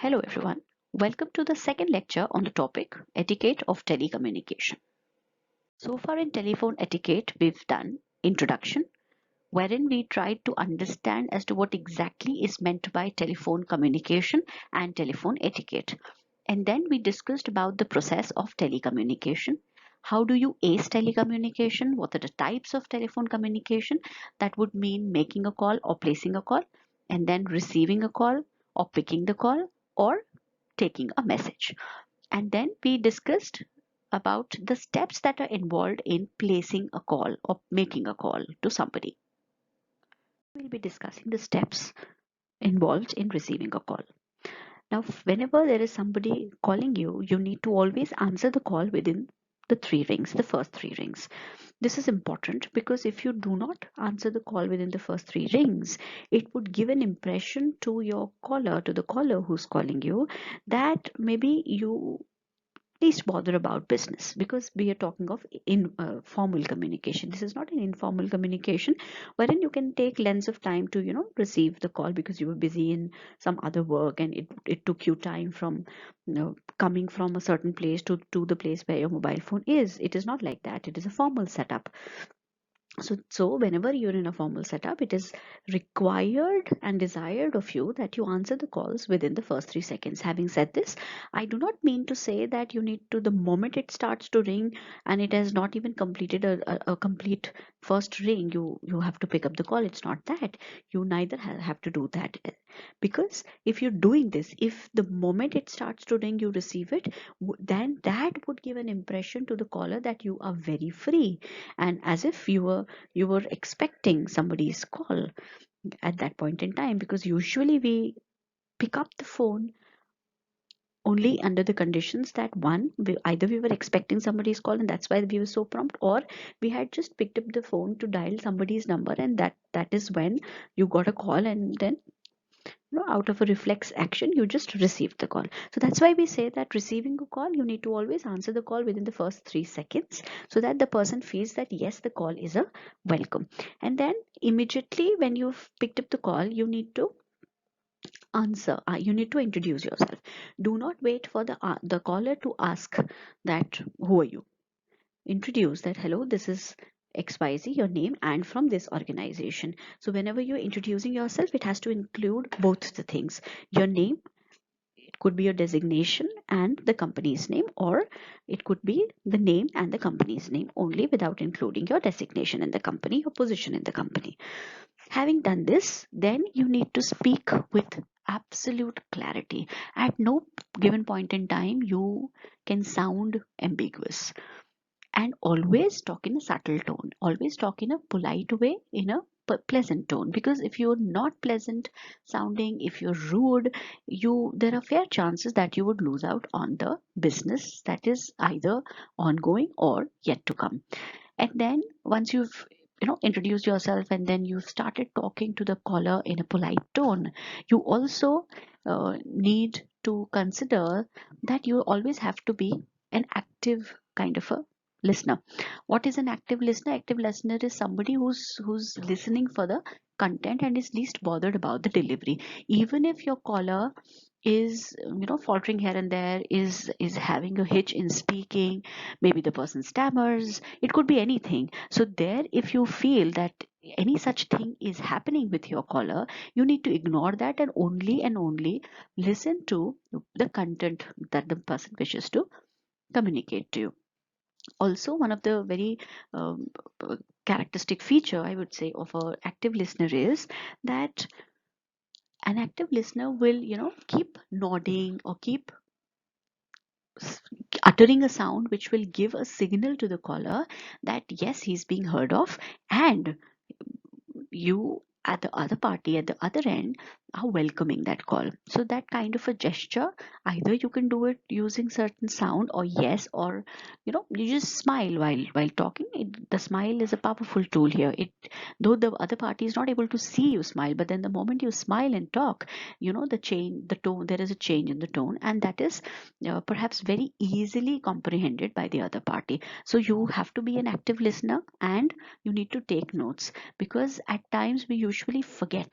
Hello everyone. Welcome to the second lecture on the topic Etiquette of Telecommunication. So far in telephone etiquette, we've done introduction, wherein we tried to understand as to what exactly is meant by telephone communication and telephone etiquette. And then we discussed about the process of telecommunication. How do you ace telecommunication? What are the types of telephone communication? That would mean making a call or placing a call, and then receiving a call or picking the call, or taking a message. And then we discussed about the steps that are involved in placing a call or making a call to somebody. We'll be discussing the steps involved in receiving a call. Now, whenever there is somebody calling you, you need to always answer the call within the three rings, the first three rings. This is important because if you do not answer the call within the first three rings, it would give an impression to your caller, to the caller who's calling you, that maybe you least bother about business, because we are talking of in formal communication. This is not an informal communication wherein you can take lengths of time to receive the call because you were busy in some other work, and it took you time from coming from a certain place to the place where your mobile phone is. It is not like that. It is a formal setup. So whenever you're in a formal setup, it is required and desired of you that you answer the calls within the first 3 seconds. Having said this, I do not mean to say that you need to, the moment it starts to ring and it has not even completed a complete first ring, you have to pick up the call. It's not that. You neither have to do that. Because if you're doing this, if the moment it starts to ring you receive it, then that would give an impression to the caller that you are very free, and as if you were expecting somebody's call at that point in time. Because usually we pick up the phone only under the conditions that one, either we were expecting somebody's call and that's why we were so prompt, or we had just picked up the phone to dial somebody's number, and that is when you got a call, and then out of a reflex action you just received the call. So that's why we say that receiving a call, you need to always answer the call within the first 3 seconds, so that the person feels that yes, the call is a welcome. And then immediately when you've picked up the call, you need to answer. You need to introduce yourself. Do not wait for the caller to ask that who are you. Introduce that, hello, this is XYZ, your name, and from this organization. So whenever you're introducing yourself, it has to include both the things: your name, it could be your designation and the company's name, or it could be the name and the company's name only without including your designation in the company, your position in the company. Having done this, then you need to speak with absolute clarity. At no given point in time you can sound ambiguous, and always talk in a subtle tone, always talk in a polite way, in a pleasant tone. Because if you're not pleasant sounding, if you're rude, there are fair chances that you would lose out on the business that is either ongoing or yet to come. And then once you've introduced yourself, and then you've started talking to the caller in a polite tone, you also need to consider that you always have to be an active kind of a listener. What is an active listener? Active listener is somebody who's listening for the content and is least bothered about the delivery. Even if your caller is faltering here and there, is having a hitch in speaking, maybe the person stammers, it could be anything. So there, if you feel that any such thing is happening with your caller, you need to ignore that and only listen to the content that the person wishes to communicate to you. Also, one of the very um, characteristic feature, I would say, of a active listener is that an active listener will keep nodding or keep s- uttering a sound which will give a signal to the caller that yes, he's being heard of, and you at the other party, at the other end, are welcoming that call. So that kind of a gesture, either you can do it using certain sound, or yes, or you just smile while talking. The smile is a powerful tool here. It, though the other party is not able to see you smile, but then the moment you smile and talk, the tone, there is a change in the tone, and that is perhaps very easily comprehended by the other party. So you have to be an active listener, and you need to take notes, because at times we usually forget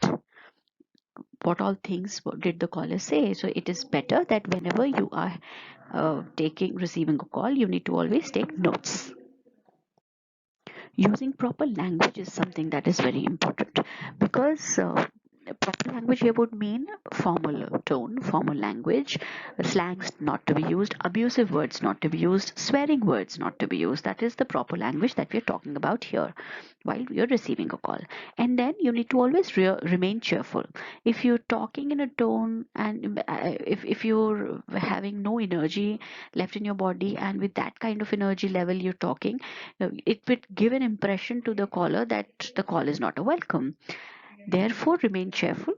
what all things did the caller say. So it is better that whenever you are receiving a call, you need to always take notes. Using proper language is something that is very important, because proper language here would mean formal tone, formal language, slangs not to be used, abusive words not to be used, swearing words not to be used. That is the proper language that we are talking about here while you're receiving a call. And then you need to always remain cheerful. If you're talking in a tone, and if you're having no energy left in your body, and with that kind of energy level you're talking, it would give an impression to the caller that the call is not a welcome. Therefore, remain cheerful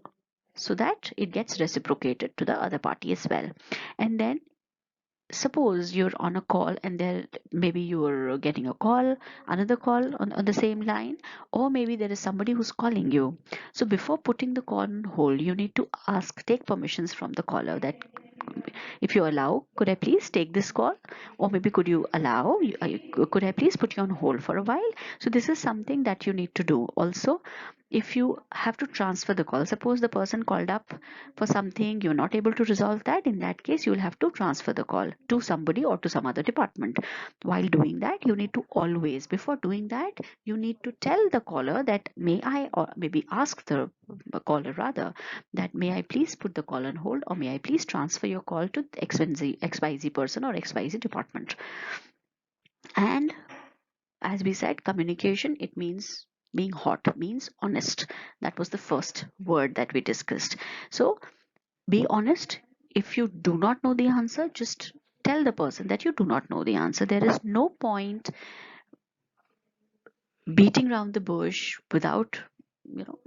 so that it gets reciprocated to the other party as well. And then suppose you're on a call, and there maybe you're getting a call, another call on the same line, or maybe there is somebody who's calling you. So before putting the call on hold, you need to take permissions from the caller that, if you allow, could I please take this call? Or maybe could you allow, could I please put you on hold for a while? So this is something that you need to do. Also, if you have to transfer the call, suppose the person called up for something, you're not able to resolve that, in that case you'll have to transfer the call to somebody or to some other department. While doing that, you need to always, before doing that, you need to tell the caller that, may I, or maybe ask the caller rather, that may I please put the call on hold, or may I please transfer your call to XYZ person or XYZ department. And as we said, communication, it means being hot, means honest. That was the first word that we discussed. So be honest. If you do not know the answer, just tell the person that you do not know the answer. There is no point beating around the bush without,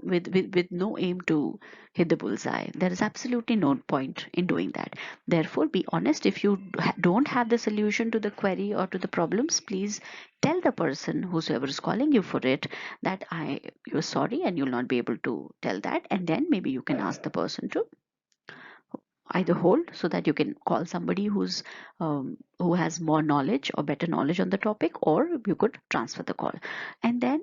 with no aim to hit the bullseye. There is absolutely no point in doing that. Therefore, be honest. If you don't have the solution to the query or to the problems, please tell the person, whosoever is calling you for it, that you're sorry and you'll not be able to tell that. And then maybe you can ask the person to either hold, so that you can call somebody who has more knowledge or better knowledge on the topic, or you could transfer the call. And then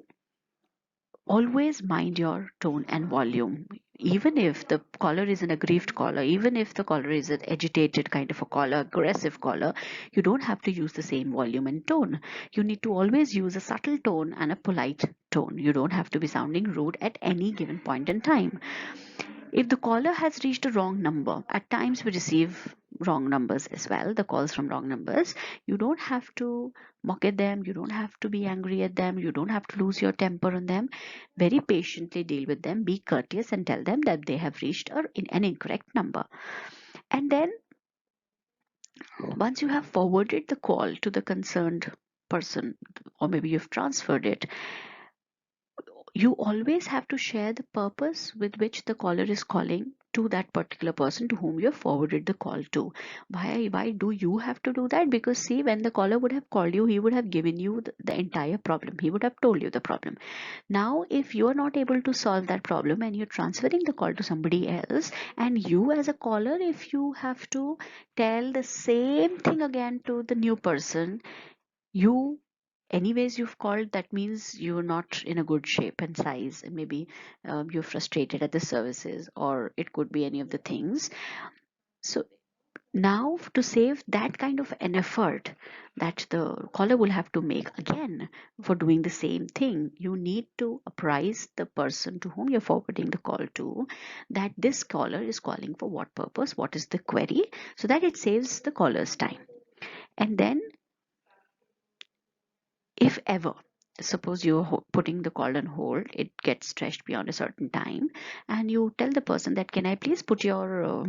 always mind your tone and volume. Even if the caller is an aggrieved caller, even if the caller is an agitated kind of a caller, aggressive caller, you don't have to use the same volume and tone. You need to always use a subtle tone and a polite tone. You don't have to be sounding rude at any given point in time. If the caller has reached a wrong number, at times we receive wrong numbers as well, the calls from wrong numbers. You don't have to mock at them, you don't have to be angry at them, you don't have to lose your temper on them. Very patiently deal with them, be courteous, and tell them that they have reached an incorrect number. And then once you have forwarded the call to the concerned person, or maybe you've transferred it, you always have to share the purpose with which the caller is calling to that particular person to whom you have forwarded the call to. Why do you have to do that? Because see, when the caller would have called you, he would have given you the entire problem. He would have told you the problem. Now, if you are not able to solve that problem and you're transferring the call to somebody else, and you as a caller, if you have to tell the same thing again to the new person, you anyways you've called, that means you're not in a good shape and size, and maybe you're frustrated at the services, or it could be any of the things. So now, to save that kind of an effort that the caller will have to make again for doing the same thing, you need to apprise the person to whom you're forwarding the call to, that this caller is calling for what purpose, what is the query, so that it saves the caller's time. And then, if ever, suppose you're putting the call on hold, it gets stretched beyond a certain time, and you tell the person that, can I please put your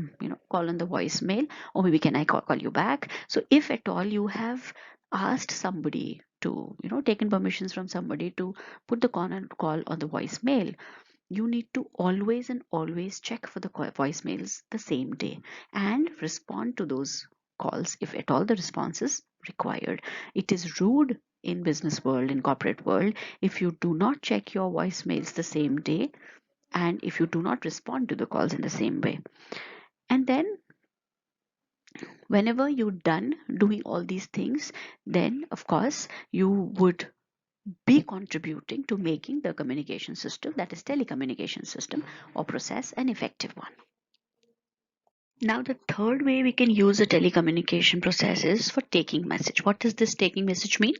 call on the voicemail, or maybe can I call you back. So if at all you have asked somebody to, taken permissions from somebody to put the call on the voicemail, you need to always and always check for the voicemails the same day and respond to those calls if at all the response is required. It is rude in business world, in corporate world, if you do not check your voicemails the same day, and if you do not respond to the calls in the same way. And then whenever you're done doing all these things, then of course you would be contributing to making the communication system, that is telecommunication system or process, an effective one. Now, the third way we can use a telecommunication process is for taking message. What does this taking message mean?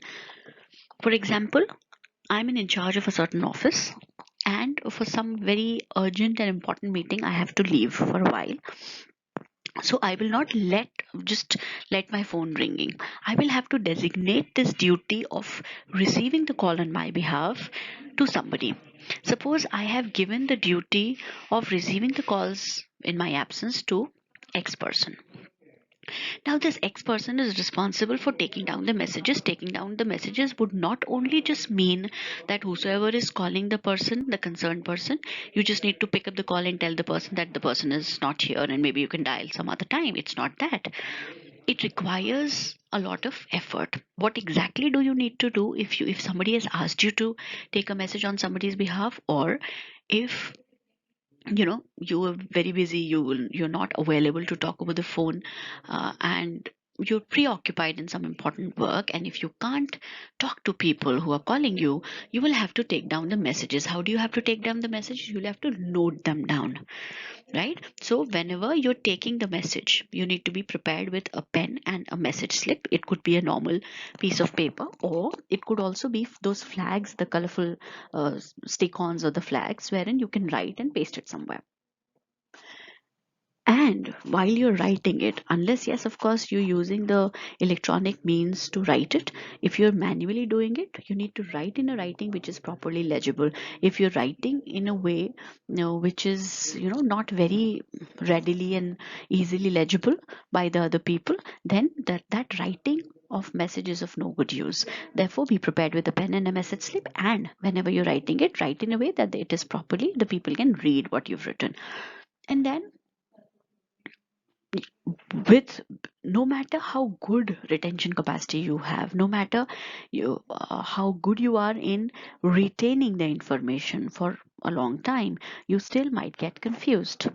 For example, I'm in charge of a certain office, and for some very urgent and important meeting, I have to leave for a while. So I will not just let my phone ringing. I will have to designate this duty of receiving the call on my behalf to somebody. Suppose I have given the duty of receiving the calls in my absence to X person. Now, this X person is responsible for taking down the messages. Taking down the messages would not only just mean that whosoever is calling the person, the concerned person, you just need to pick up the call and tell the person that the person is not here and maybe you can dial some other time. It's not that. It requires a lot of effort. What exactly do you need to do if somebody has asked you to take a message on somebody's behalf, or if you are very busy, you're not available to talk over the phone, and you're preoccupied in some important work, and if you can't talk to people who are calling you, you will have to take down the messages. How do you have to take down the messages? You'll have to note them down, right? So whenever you're taking the message, you need to be prepared with a pen and a message slip. It could be a normal piece of paper, or it could also be those flags, the colorful stick-ons or the flags wherein you can write and paste it somewhere. And while you're writing it, unless, yes, of course, you're using the electronic means to write it, if you're manually doing it, you need to write in a writing which is properly legible. If you're writing in a way, which is, not very readily and easily legible by the other people, then that writing of message is of no good use. Therefore, be prepared with a pen and a message slip, and whenever you're writing it, write in a way that it is properly, the people can read what you've written. And then, with no matter how good retention capacity you have, no matter how good you are in retaining the information for a long time, you still might get confused.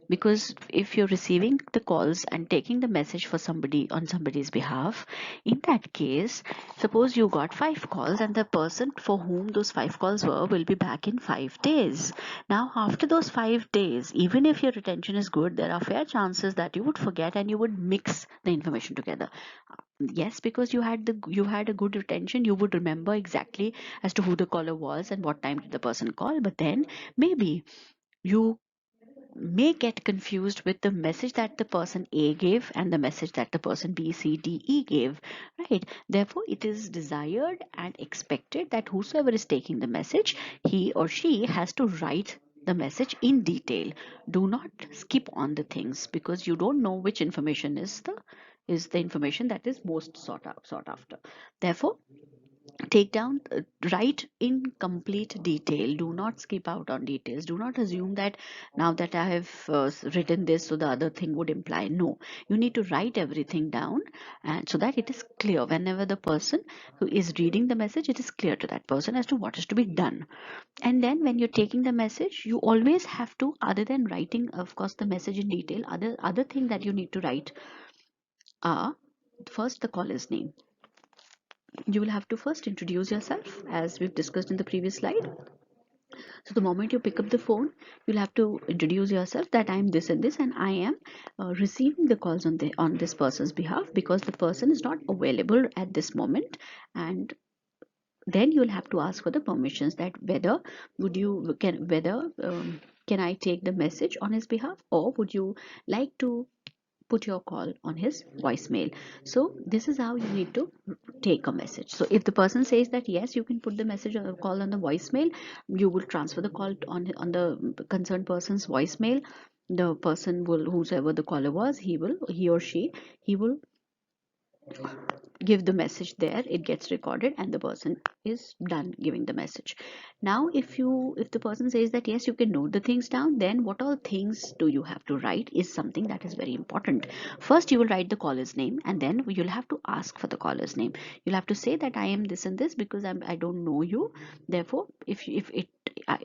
Because if you're receiving the calls and taking the message for somebody on somebody's behalf, in that case, suppose you got 5 calls and the person for whom those 5 calls were will be back in 5 days. Now, after those 5 days, even if your retention is good, there are fair chances that you would forget and you would mix the information together. Yes, because you had a good retention, you would remember exactly as to who the caller was and what time did the person call, but then maybe you may get confused with the message that the person A gave and the message that the person B, C, D, E gave, right? Therefore, it is desired and expected that whosoever is taking the message, he or she has to write the message in detail. Do not skip on the things, because you don't know which information is the information that is most sought after. Therefore, take down, write in complete detail. Do not skip out on details. Do not assume that now that I have written this, so the other thing would imply. No, you need to write everything down, and so that it is clear whenever the person who is reading the message, it is clear to that person as to what is to be done. And then when you're taking the message, you always have to, other than writing of course the message in detail, other thing that you need to write are, first, the caller's name. You will have to first introduce yourself, as we've discussed in the previous slide. So the moment you pick up the phone, you'll have to introduce yourself that I'm this and this, and I am receiving the calls on this person's behalf because the person is not available at this moment. And then you'll have to ask for the permissions, that whether would you can whether can I take the message on his behalf, or would you like to put your call on his voicemail. So this is how you need to take a message. So if the person says that yes, you can put the message or call on the voicemail, you will transfer the call on the concerned person's voicemail. The person will, whosoever the caller was, he or she, he will give the message there. It gets recorded and the person is done giving the message. Now, if the person says that yes, you can note the things down, then what all things do you have to write is something that is very important. First, you will write the caller's name, and then you'll have to ask for the caller's name. You'll have to say that I am this and this because I don't know you. Therefore, if it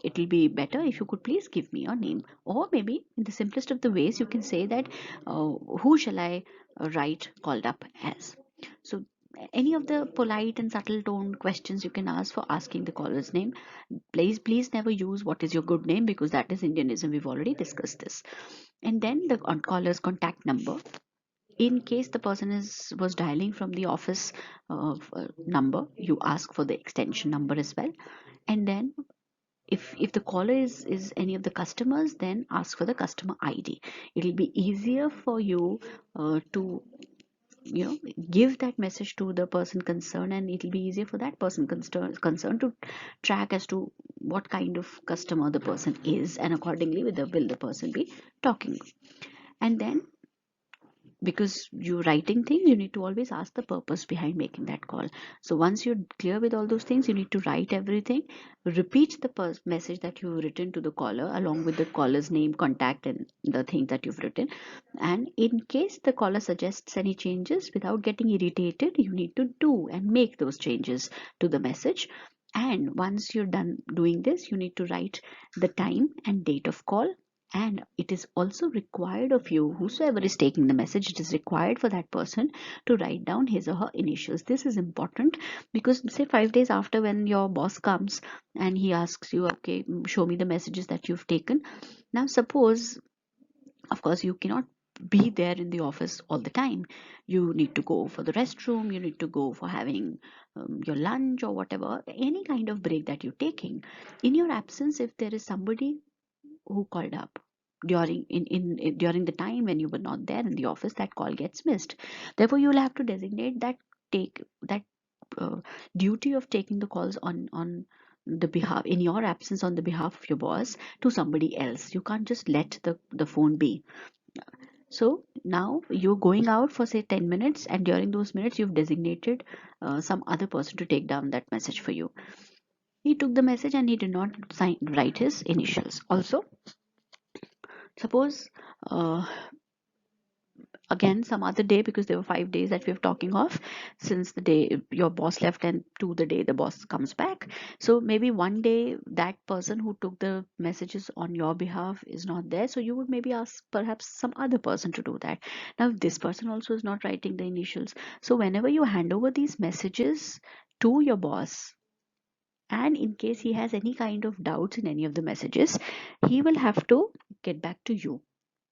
it will be better if you could please give me your name. Or maybe in the simplest of the ways, you can say that who shall I write called up as. So any of the polite and subtle tone questions you can ask for asking the caller's name. Please never use what is your good name, because that is Indianism. We've already discussed this. And then the caller's contact number. In case the person is was dialing from the office number, you ask for the extension number as well. And then if the caller is any of the customers, then ask for the customer ID. It'll be easier for you to give that message to the person concerned, and it'll be easier for that person concerned to track as to what kind of customer the person is, and accordingly will the person be talking. And then, because you're writing things, you need to always ask the purpose behind making that call. So once you're clear with all those things, you need to write everything, repeat the message that you've written to the caller along with the caller's name, contact, and the thing that you've written. And in case the caller suggests any changes, without getting irritated, you need to do and make those changes to the message. And once you're done doing this, you need to write the time and date of call. And it is also required of you, whosoever is taking the message, it is required for that person to write down his or her initials. This is important because, say, 5 days after, when your boss comes and he asks you, okay, show me the messages that you've taken. Now suppose, of course, you cannot be there in the office all the time. You need to go for the restroom, you need to go for having your lunch or whatever, any kind of break that you're taking. In your absence, if there is somebody who called up during the time when you were not there in the office, that call gets missed. Therefore, you will have to designate that uh, duty of taking the calls on the behalf, in your absence, on the behalf of your boss, to somebody else. You can't just let the phone be. So now you're going out for, say, 10 minutes, and during those minutes you've designated some other person to take down that message for you. He took the message and he did not write his initials. Also, suppose uh, again some other day, because there were 5 days that we were talking of, since the day your boss left and to the day the boss comes back. So maybe one day that person who took the messages on your behalf is not there, so you would maybe ask perhaps some other person to do that. Now if this person also is not writing the initials, so whenever you hand over these messages to your boss, and in case he has any kind of doubts in any of the messages, he will have to get back to you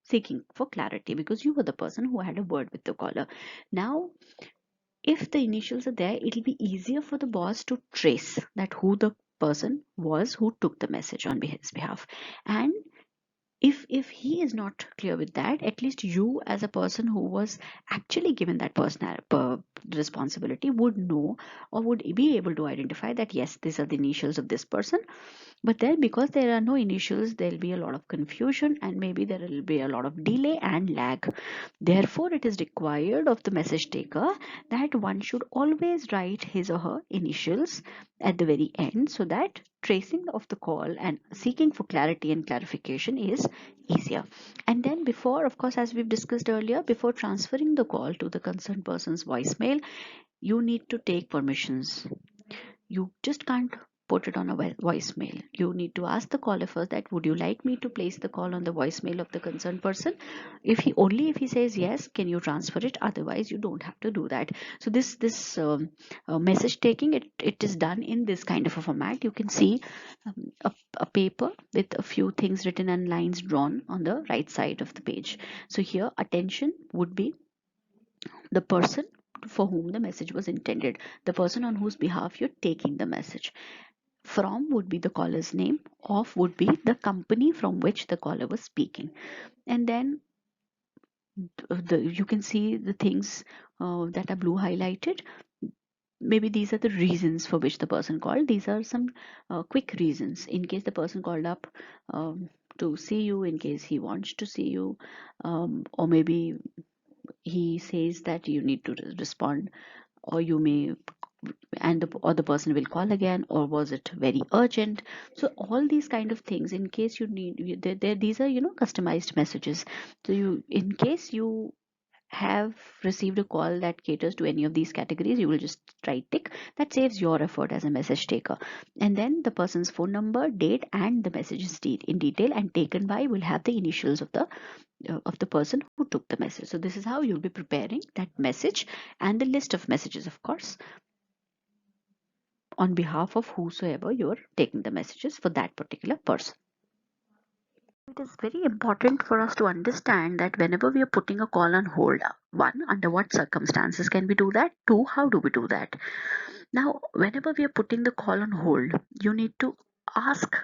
seeking for clarity, because you were the person who had a word with the caller. Now, if the initials are there, it'll be easier for the boss to trace that who the person was who took the message on his behalf. And if he is not clear with that, at least you, as a person who was actually given that responsibility, would know or would be able to identify that yes, these are the initials of this person. But then, because there are no initials, there'll be a lot of confusion, and maybe there will be a lot of delay and lag. Therefore, it is required of the message taker that one should always write his or her initials at the very end, so that tracing of the call and seeking for clarity and clarification is easier. And then, before, of course, as we've discussed earlier, before transferring the call to the concerned person's voicemail, you need to take permissions. You just can't put it on a voicemail. You need to ask the caller first that would you like me to place the call on the voicemail of the concerned person. If he says yes, can you transfer it? Otherwise, you don't have to do that. So this message taking, it is done in this kind of a format. You can see a paper with a few things written and lines drawn on the right side of the page. So here, attention would be the person for whom the message was intended, the person on whose behalf you're taking the message. From would be the caller's name, of would be the company from which the caller was speaking. And then you can see the things that are blue highlighted. Maybe these are the reasons for which the person called. These are some quick reasons in case the person called up to see you, in case he wants to see you, or maybe he says that you need to respond, or you may, and the person will call again, or was it very urgent. So all these kind of things, in case you need, these are customized messages. So you, in case you have received a call that caters to any of these categories, you will just write tick. That saves your effort as a message taker. And then the person's phone number, date, and the messages in detail and taken by will have the initials of the person who took the message. So this is how you'll be preparing that message and the list of messages, of course, on behalf of whosoever you're taking the messages for that particular person. It is very important for us to understand that whenever we are putting a call on hold, one, under what circumstances can we do that? Two, how do we do that? Now, whenever we are putting the call on hold, you need to ask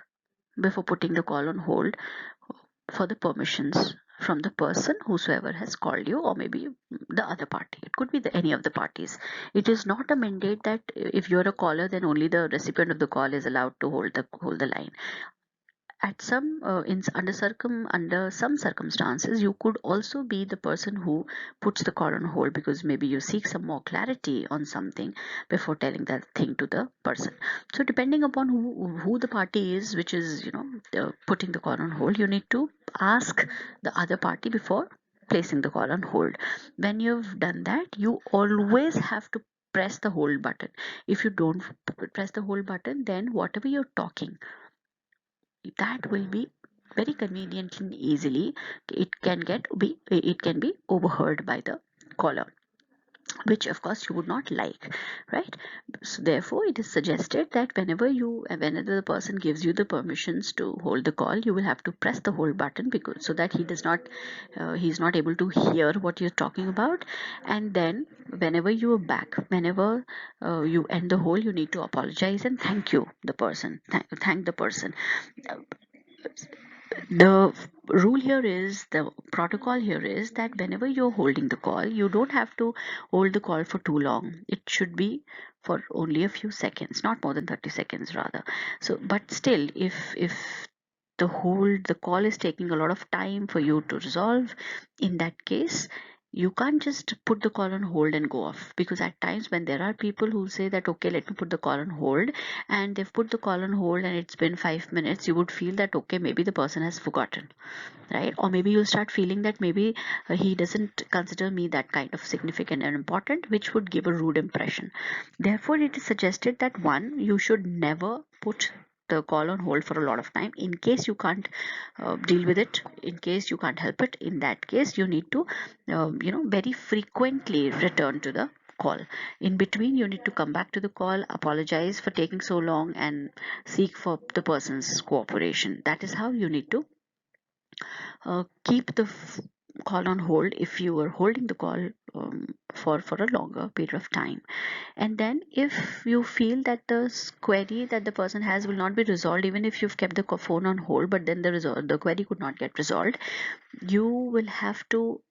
before putting the call on hold for the permissions from the person whosoever has called you, or maybe the other party. It could be any of the parties. It is not a mandate that if you're a caller, then only the recipient of the call is allowed to hold the line. At some under some circumstances, you could also be the person who puts the call on hold, because maybe you seek some more clarity on something before telling that thing to the person. So depending upon who the party is which is putting the call on hold, you need to ask the other party before placing the call on hold. When you've done that, you always have to press the hold button. If you don't press the hold button, then whatever you're talking, that will be very conveniently and easily, it can be overheard by the caller, which of course you would not like, right? So therefore it is suggested that whenever the person gives you the permissions to hold the call, you will have to press the hold button, because so that he's not able to hear what you're talking about. And then whenever you are back, whenever you end the hold, you need to apologize and thank the person. The rule here is, the protocol here is, that whenever you're holding the call, you don't have to hold the call for too long. It should be for only a few seconds, not more than 30 seconds rather. So but still, if the call is taking a lot of time for you to resolve, in that case you can't just put the call on hold and go off, because at times when there are people who say that, okay, let me put the call on hold, and they've put the call on hold and it's been 5 minutes, you would feel that, okay, maybe the person has forgotten, right? Or maybe you'll start feeling that maybe he doesn't consider me that kind of significant and important, which would give a rude impression. Therefore it is suggested that, one, you should never put the call on hold for a lot of time. In case you can't deal with it, in case you can't help it, in that case you need to very frequently return to the call. In between, you need to come back to the call, apologize for taking so long, and seek for the person's cooperation. That is how you need to keep the call on hold if you are holding the call for a longer period of time. And then if you feel that the query that the person has will not be resolved, even if you've kept the phone on hold, but then the query could not get resolved, you will have to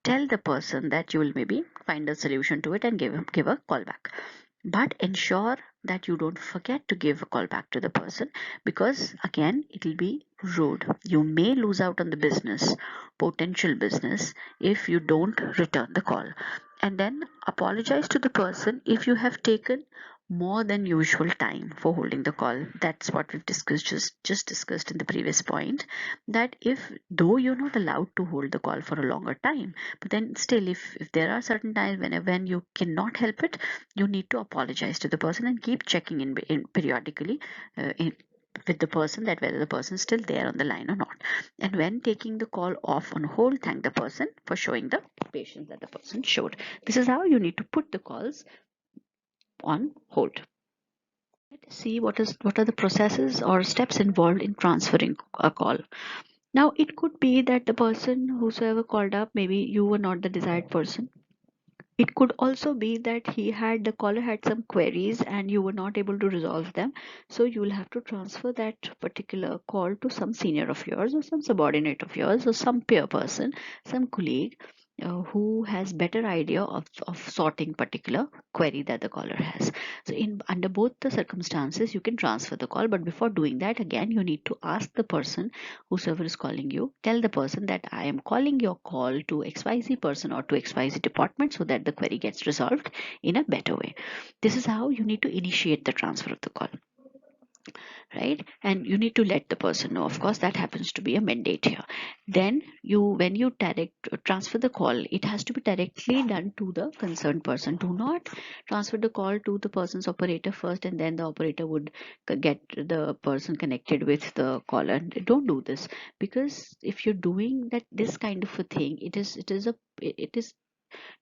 tell the person that you will maybe find a solution to it and give a call back. But ensure that you don't forget to give a call back to the person, because again it will be rude. You may lose out on the potential business, if you don't return the call. And then apologize to the person if you have taken more than usual time for holding the call. That's what we've discussed, just discussed in the previous point, that if, though you're not allowed to hold the call for a longer time, but then still, if there are certain times when you cannot help it, you need to apologize to the person and keep checking in periodically with the person, that whether the person is still there on the line or not. And when taking the call off on hold, thank the person for showing the patience that the person showed. This is how you need to put the calls on hold. Let's see what are the processes or steps involved in transferring a call. Now it could be that the person whosoever called up, maybe you were not the desired person. It could also be that the caller had some queries and you were not able to resolve them. So you will have to transfer that particular call to some senior of yours, or some subordinate of yours, or some peer person, some colleague who has better idea of sorting particular query that the caller has. So in under both the circumstances, you can transfer the call. But before doing that, again, you need to ask the person whosoever is calling you, tell the person that I am calling your call to XYZ person or to XYZ department, so that the query gets resolved in a better way. This is how you need to initiate the transfer of the call. right? And you need to let the person know. Of course, that happens to be a mandate here. Then you, when you direct transfer the call, it has to be directly done to the concerned person. Do not transfer the call to the person's operator first, and then the operator would get the person connected with the caller. Don't do this, because if you're doing that, this kind of a thing, it is,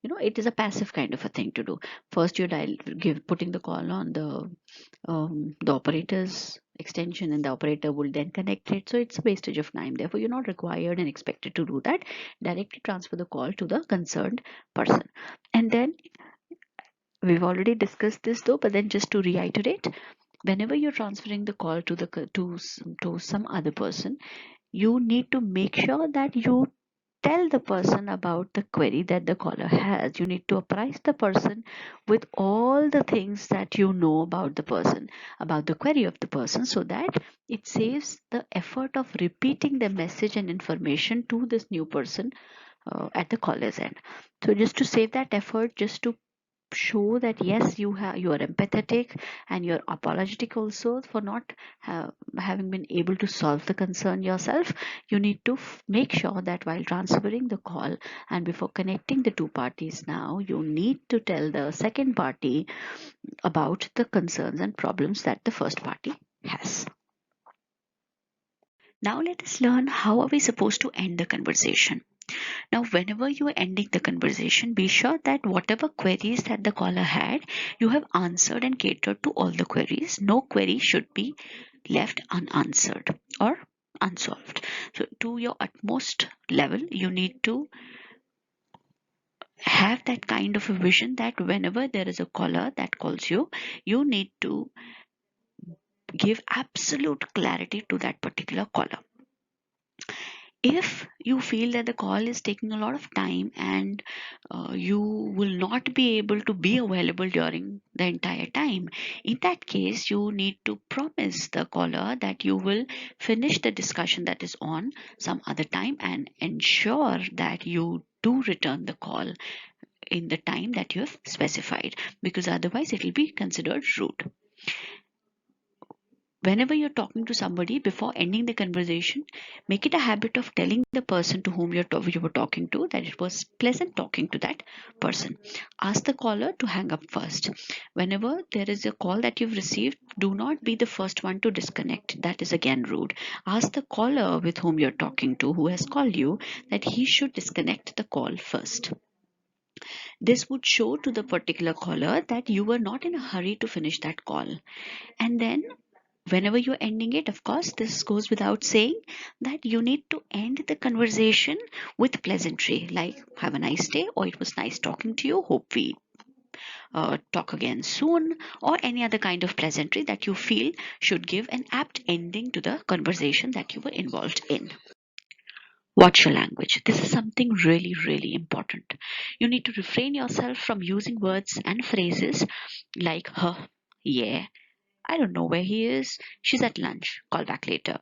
you know, it is a passive kind of a thing to do. First you dial, give, putting the call on the operator's extension, and the operator will then connect it. So it's a wastage of time. Therefore, you're not required and expected to do that. Directly transfer the call to the concerned person. And then we've already discussed this though, but then just to reiterate, whenever you're transferring the call to the to some other person, you need to make sure that you tell the person about the query that the caller has. You need to apprise the person with all the things that you know about the person, about the query of the person, so that it saves the effort of repeating the message and information to this new person at the caller's end. So just to save that effort, just to show that yes, you are empathetic, and you're apologetic also for not having been able to solve the concern yourself, you need to make sure that while transferring the call and before connecting the two parties, now you need to tell the second party about the concerns and problems that the first party has. Now let us learn how are we supposed to end the conversation. Now, whenever you are ending the conversation, be sure that whatever queries that the caller had, you have answered and catered to all the queries. No query should be left unanswered or unsolved. So, to your utmost level, you need to have that kind of a vision that whenever there is a caller that calls you, you need to give absolute clarity to that particular caller. If you feel that the call is taking a lot of time, and you will not be able to be available during the entire time, in that case you need to promise the caller that you will finish the discussion that is on some other time, and ensure that you do return the call in the time that you have specified, because otherwise it will be considered rude. Whenever you're talking to somebody, before ending the conversation, make it a habit of telling the person to whom you were talking to that it was pleasant talking to that person. Ask the caller to hang up first. Whenever there is a call that you've received, do not be the first one to disconnect. That is again rude. Ask the caller with whom you're talking to, who has called you, that he should disconnect the call first. This would show to the particular caller that you were not in a hurry to finish that call. And then whenever you're ending it, of course, this goes without saying that you need to end the conversation with pleasantry, like have a nice day, or it was nice talking to you, hope we talk again soon, or any other kind of pleasantry that you feel should give an apt ending to the conversation that you were involved in. Watch your language. This is something really, really important. You need to refrain yourself from using words and phrases like huh, yeah, I don't know where he is. She's at lunch. Call back later.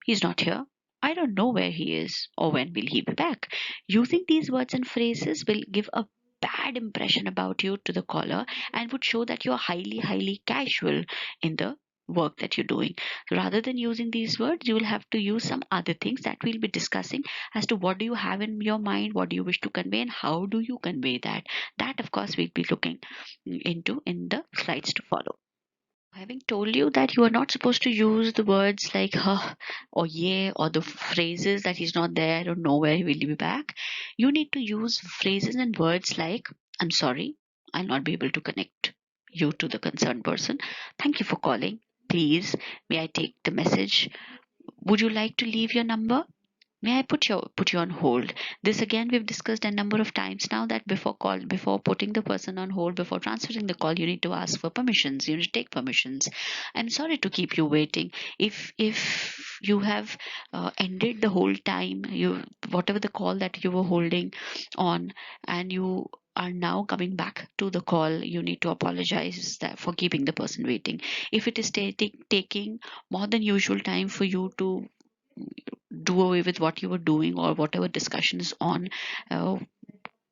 He's not here. I don't know where he is or when will he be back. Using these words and phrases will give a bad impression about you to the caller, and would show that you're highly, highly casual in the work that you're doing. Rather than using these words, you will have to use some other things that we'll be discussing as to what do you have in your mind, what do you wish to convey, and how do you convey that. That, of course, we'll be looking into in the slides to follow. Having told you that you are not supposed to use the words like huh or yeah, or the phrases that he's not there, I don't know where he will be back, you need to use phrases and words like I'm sorry, I'll not be able to connect you to the concerned person. Thank you for calling. Please, may I take the message? Would you like to leave your number? May I put you on hold? This again we've discussed a number of times now, that before putting the person on hold, before transferring the call, you need to ask for permissions. You need to take permissions. I'm sorry to keep you waiting. If you have ended the whole time, you whatever the call that you were holding on, and you are now coming back to the call, you need to apologize that for keeping the person waiting. If it is taking more than usual time for you to do away with what you were doing or whatever discussion is on, uh,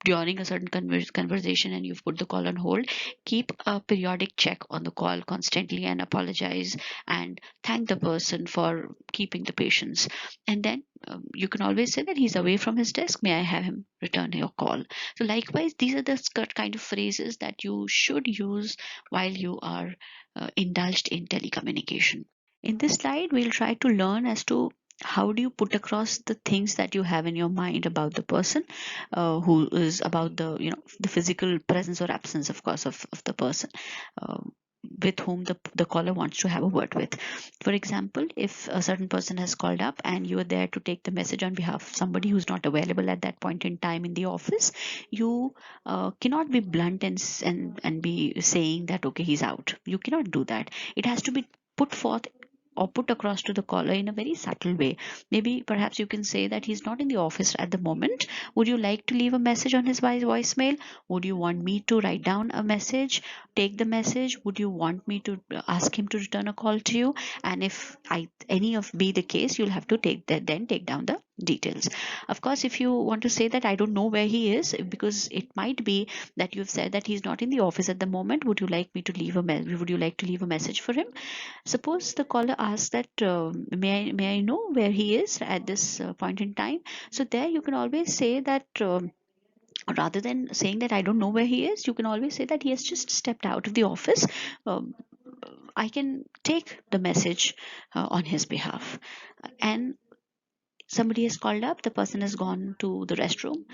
during a certain conversation and you've put the call on hold, keep a periodic check on the call constantly and apologize and thank the person for keeping the patience. And then you can always say that he's away from his desk. May I have him return your call? So, likewise, these are the kind of phrases that you should use while you are indulged in telecommunication. In this slide, we'll try to learn as to how do you put across the things that you have in your mind about the person, who is about the the physical presence or absence, of course, of the person uh, with whom the caller wants to have a word with. For example, if a certain person has called up and you are there to take the message on behalf of somebody who's not available at that point in time in the office, you cannot be blunt and be saying that okay, he's out. You cannot do that. It has to be put forth or put across to the caller in a very subtle way. Maybe perhaps you can say that he's not in the office at the moment. Would you like to leave a message on his voicemail? Would you want me to write down a message, take the message? Would you want me to ask him to return a call to you? And if any of be the case, you'll have to take down the details. Of course, if you want to say that I don't know where he is, because it might be that you've said that he's not in the office at the moment, would you like me to leave a would you like to leave a message for him? Suppose the caller asks that may I know where he is at this point in time. So there you can always say that rather than saying that I don't know where he is, you can always say that he has just stepped out of the office. um, I can take the message on his behalf. And somebody has called up, the person has gone to the restroom.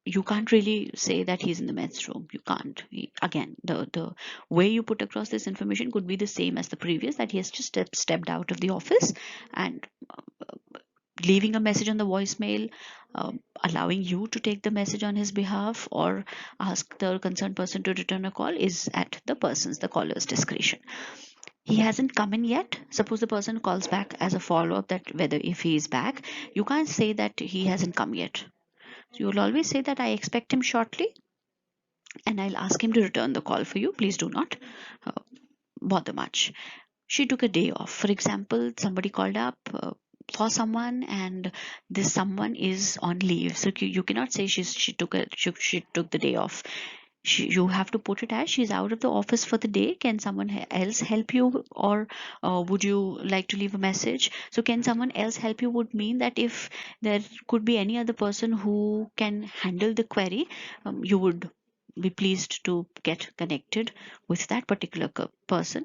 You can't really say that he's in the men's room. You can't. Again, the way you put across this information could be the same as the previous, that he has just stepped out of the office, and leaving a message on the voicemail, allowing you to take the message on his behalf or ask the concerned person to return a call is at the caller's discretion. He hasn't come in yet. Suppose the person calls back as a follow-up that whether if he is back, you can't say that he hasn't come yet. So you'll always say that I expect him shortly and I'll ask him to return the call for you. Please do not uh, bother much. She took a day off. For example, somebody called up for someone, and this someone is on leave. So you cannot say she took the day off. You have to put it as she's out of the office for the day. Can someone else help you, or would you like to leave a message? So can someone else help you would mean that if there could be any other person who can handle the query, you would be pleased to get connected with that particular person,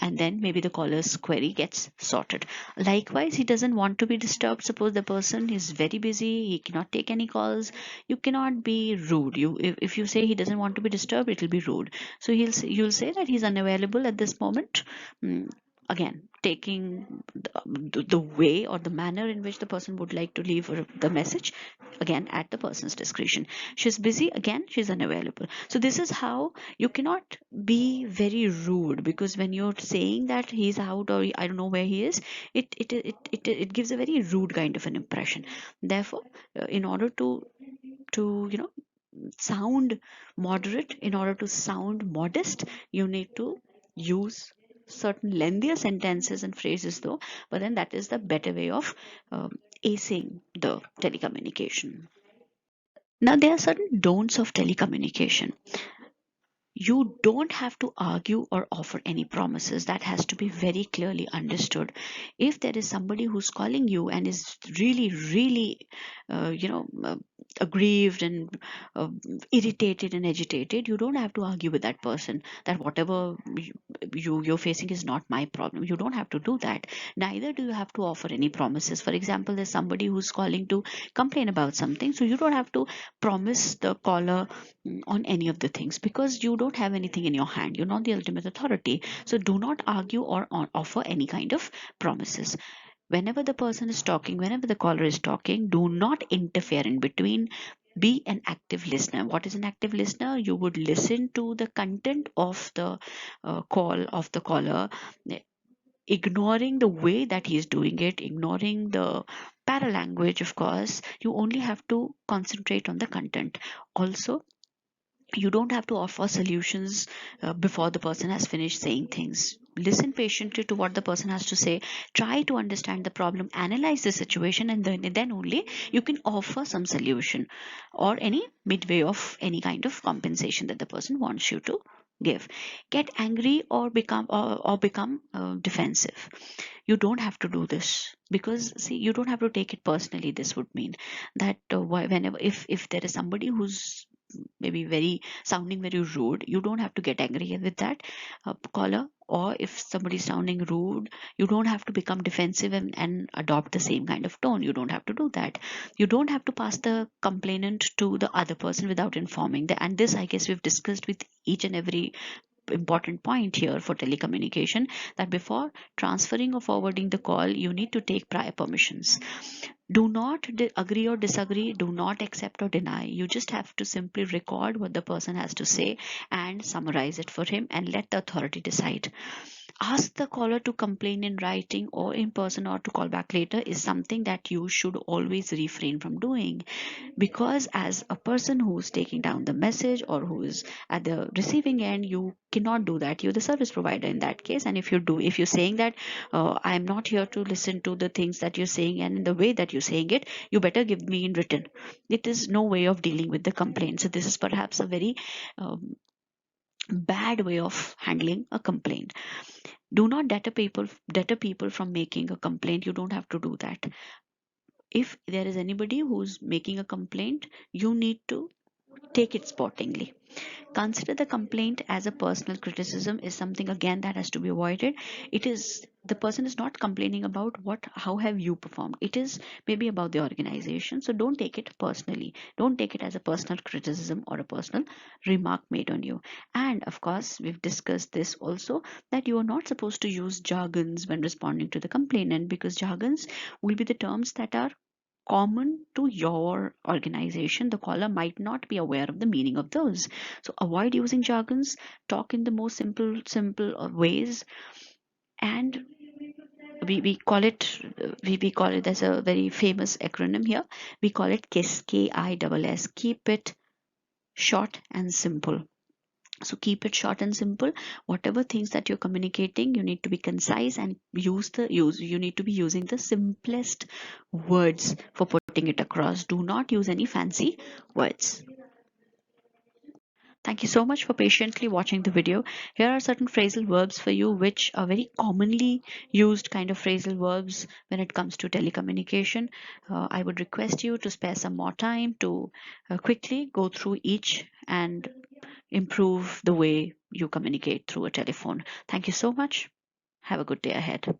and then maybe the caller's query gets sorted. Likewise, he doesn't want to be disturbed. Suppose the person is very busy, he cannot take any calls. You cannot be rude. If you say he doesn't want to be disturbed, it will be rude. So you'll say that he's unavailable at this moment. Again, taking the way or the manner in which the person would like to leave the message, again at the person's discretion. She's busy, again she's unavailable. So this is how you cannot be very rude, because when you're saying that he's out or I don't know where he is, it gives a very rude kind of an impression. Therefore, in order to sound moderate, in order to sound modest, you need to use certain lengthier sentences and phrases though, but then that is the better way of acing the telecommunication. Now there are certain don'ts of telecommunication. You don't have to argue or offer any promises. That has to be very clearly understood. If there is somebody who's calling you and is really really uh, you know uh, aggrieved and uh, irritated and agitated, you don't have to argue with that person that whatever you're facing is not my problem. You don't have to do that. Neither do you have to offer any promises. For example, there's somebody who's calling to complain about something, so you don't have to promise the caller on any of the things, because you don't have anything in your hand. You're not the ultimate authority. So do not argue or offer any kind of promises. Whenever the person is talking, whenever the caller is talking, do not interfere in between. Be an active listener. What is an active listener? You would listen to the content of the call of the caller, ignoring the way that he is doing it, ignoring the paralanguage. Of course, you only have to concentrate on the content. Also, you don't have to offer solutions before the person has finished saying things. listen patiently to what the person has to say, try to understand the problem, analyze the situation, and then only you can offer some solution or any midway of any kind of compensation that the person wants you to give. Get angry or become defensive. You don't have to do this, because see, you don't have to take it personally. This would mean that whenever, if there is somebody who's maybe very sounding very rude, you don't have to get angry with that caller. Or if somebody's sounding rude, you don't have to become defensive and adopt the same kind of tone. You don't have to do that. You don't have to pass the complainant to the other person without informing them. And this, I guess, we've discussed with each and every important point here for telecommunication, that before transferring or forwarding the call, you need to take prior permissions. Do not agree or disagree, do not accept or deny. You just have to simply record what the person has to say and summarize it for him and let the authority decide. Ask the caller to complain in writing or in person or to call back later is something that you should always refrain from doing, because as a person who's taking down the message or who's at the receiving end, you cannot do that. You're the service provider in that case, and if you're saying that I'm not here to listen to the things that you're saying and in the way that you're saying it, you better give me in written. It is no way of dealing with the complaint. So this is perhaps a very bad way of handling a complaint. Do not deter people from making a complaint. You don't have to do that. If there is anybody who's making a complaint, you need to take it sportingly. Consider the complaint as a personal criticism is something again that has to be avoided. It is, the person is not complaining about what how have you performed. It is maybe about the organization. So don't take it personally. Don't take it as a personal criticism or a personal remark made on you. And of course, we've discussed this also, that you are not supposed to use jargons when responding to the complainant, because jargons will be the terms that are common to your organization. The caller might not be aware of the meaning of those. So avoid using jargons, talk in the most simple ways. And we call it we call it, there's a very famous acronym here. We call it KISS, KISS. Keep it short and simple. So keep it short and simple. Whatever things that you're communicating, you need to be concise and you need to be using the simplest words for putting it across. Do not use any fancy words. Thank you so much for patiently watching the video. Here are certain phrasal verbs for you, which are very commonly used kind of phrasal verbs when it comes to telecommunication. I would request you to spare some more time to quickly go through each and improve the way you communicate through a telephone. Thank you so much. Have a good day ahead.